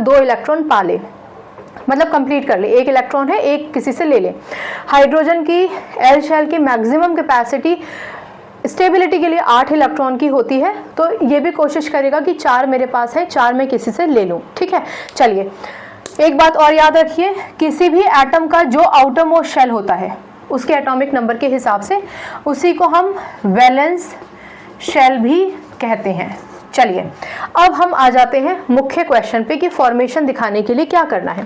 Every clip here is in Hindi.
2 इलेक्ट्रॉन पा ले, मतलब कंप्लीट कर ले, एक इलेक्ट्रॉन है एक किसी से ले ले। हाइड्रोजन की एल शेल की मैक्सिमम कैपेसिटी स्टेबिलिटी के लिए 8 इलेक्ट्रॉन की होती है, तो ये भी कोशिश करेगा कि 4 मेरे पास है, 4 मैं किसी से ले लूँ, ठीक है। चलिए एक बात और याद रखिए, किसी भी एटम का जो आउटर मोस्ट शेल होता है उसके एटॉमिक नंबर के हिसाब से उसी को हम वैलेंस शेल भी कहते हैं। चलिए अब हम आ जाते हैं मुख्य क्वेश्चन पे कि फॉर्मेशन दिखाने के लिए क्या करना है।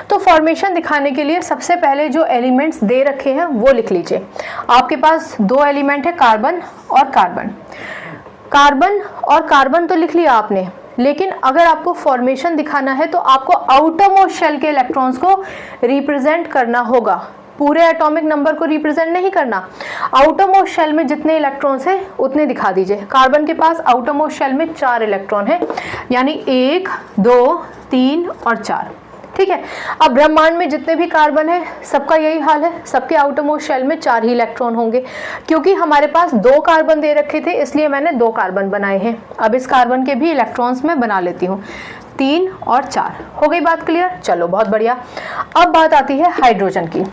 तो फॉर्मेशन दिखाने के लिए सबसे पहले जो एलिमेंट्स दे रखे हैं वो लिख लीजिए। आपके पास 2 एलिमेंट है, कार्बन और कार्बन। कार्बन और कार्बन तो लिख लिया आपने, लेकिन अगर आपको फॉर्मेशन दिखाना है तो आपको आउटर मोस्ट शेल के इलेक्ट्रॉन्स को रिप्रेजेंट करना होगा, पूरे एटॉमिक नंबर को रिप्रेजेंट नहीं करना। आउटर मोस्ट शेल में जितने इलेक्ट्रॉन्स हैं उतने दिखा दीजिए। कार्बन के पास आउटर मोस्ट शेल में 4 इलेक्ट्रॉन है, यानी 1 2 3 और 4, ठीक है। अब ब्रह्मांड में जितने भी कार्बन है सबका यही हाल है, सबके आउटर मोस्ट शेल में 4 ही इलेक्ट्रॉन होंगे। क्योंकि हमारे पास 2 कार्बन दे रखे थे इसलिए मैंने 2 कार्बन बनाए हैं। अब इस कार्बन के भी इलेक्ट्रॉन्स मैं बना लेती हूँ, 3 और 4। हो गई बात क्लियर? चलो बहुत बढ़िया। अब बात आती है हाइड्रोजन की।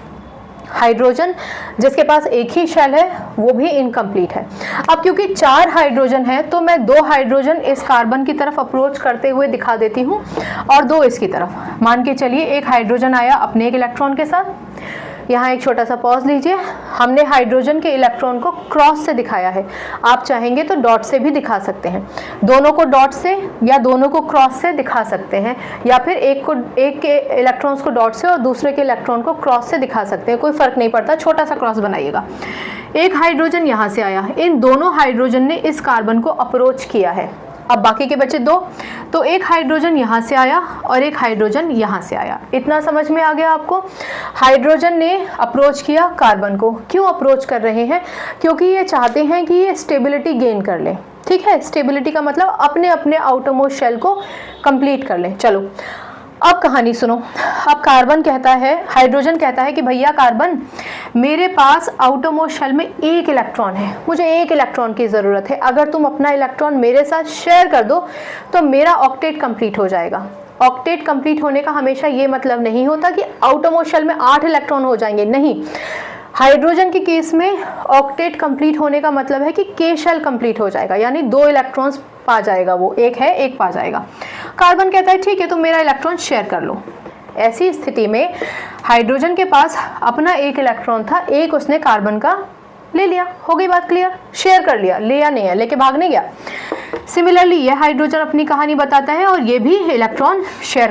हाइड्रोजन जिसके पास एक ही शेल है वो भी इनकम्प्लीट है। अब क्योंकि 4 हाइड्रोजन है तो मैं 2 हाइड्रोजन इस कार्बन की तरफ अप्रोच करते हुए दिखा देती हूँ और 2 इसकी तरफ। मान के चलिए एक हाइड्रोजन आया अपने एक इलेक्ट्रॉन के साथ। यहाँ एक छोटा सा पॉज लीजिए, हमने हाइड्रोजन के इलेक्ट्रॉन को क्रॉस से दिखाया है, आप चाहेंगे तो डॉट से भी दिखा सकते हैं। दोनों को डॉट से या दोनों को क्रॉस से दिखा सकते हैं, या फिर एक के इलेक्ट्रॉन्स को डॉट से और दूसरे के इलेक्ट्रॉन को क्रॉस से दिखा सकते हैं, कोई फर्क नहीं पड़ता, छोटा सा क्रॉस बनाइएगा। एक हाइड्रोजन यहाँ से आया, इन दोनों हाइड्रोजन ने इस कार्बन को अप्रोच किया है। अब बाकी के बचे 2, तो एक हाइड्रोजन यहाँ से आया और एक हाइड्रोजन यहाँ से आया। इतना समझ में आ गया आपको? हाइड्रोजन ने अप्रोच किया कार्बन को। क्यों अप्रोच कर रहे हैं? क्योंकि ये चाहते हैं कि ये स्टेबिलिटी गेन कर ले, ठीक है। स्टेबिलिटी का मतलब अपने अपने आउटर मोस्ट शेल को कंप्लीट कर ले। चलो अब कहानी सुनो। अब कार्बन कहता है, हाइड्रोजन कहता है कि भैया कार्बन, मेरे पास आउटर मोस्ट शेल में 1 इलेक्ट्रॉन है, मुझे 1 इलेक्ट्रॉन की ज़रूरत है। अगर तुम अपना इलेक्ट्रॉन मेरे साथ शेयर कर दो तो मेरा ऑक्टेट कंप्लीट हो जाएगा। ऑक्टेट कंप्लीट होने का हमेशा ये मतलब नहीं होता कि आउटर मोस्ट शेल में 8 इलेक्ट्रॉन हो जाएंगे, नहीं। हाइड्रोजन के केस में ऑक्टेट कंप्लीट होने का मतलब है कि के शेल कंप्लीट हो जाएगा, यानी 2 इलेक्ट्रॉन्स पा जाएगा, वो एक है एक पा जाएगा। कार्बन कहता है ठीक है तुम मेरा इलेक्ट्रॉन शेयर कर लो। ऐसी स्थिति में हाइड्रोजन के पास अपना 1 इलेक्ट्रॉन था, एक उसने कार्बन का ले लिया। हो गई बात क्लियर? शेयर कर लिया, लिया नहीं है, लेके भागने गया। सिमिलरली ये हाइड्रोजन अपनी कहानी बताता है और ये भी इलेक्ट्रॉन शेयर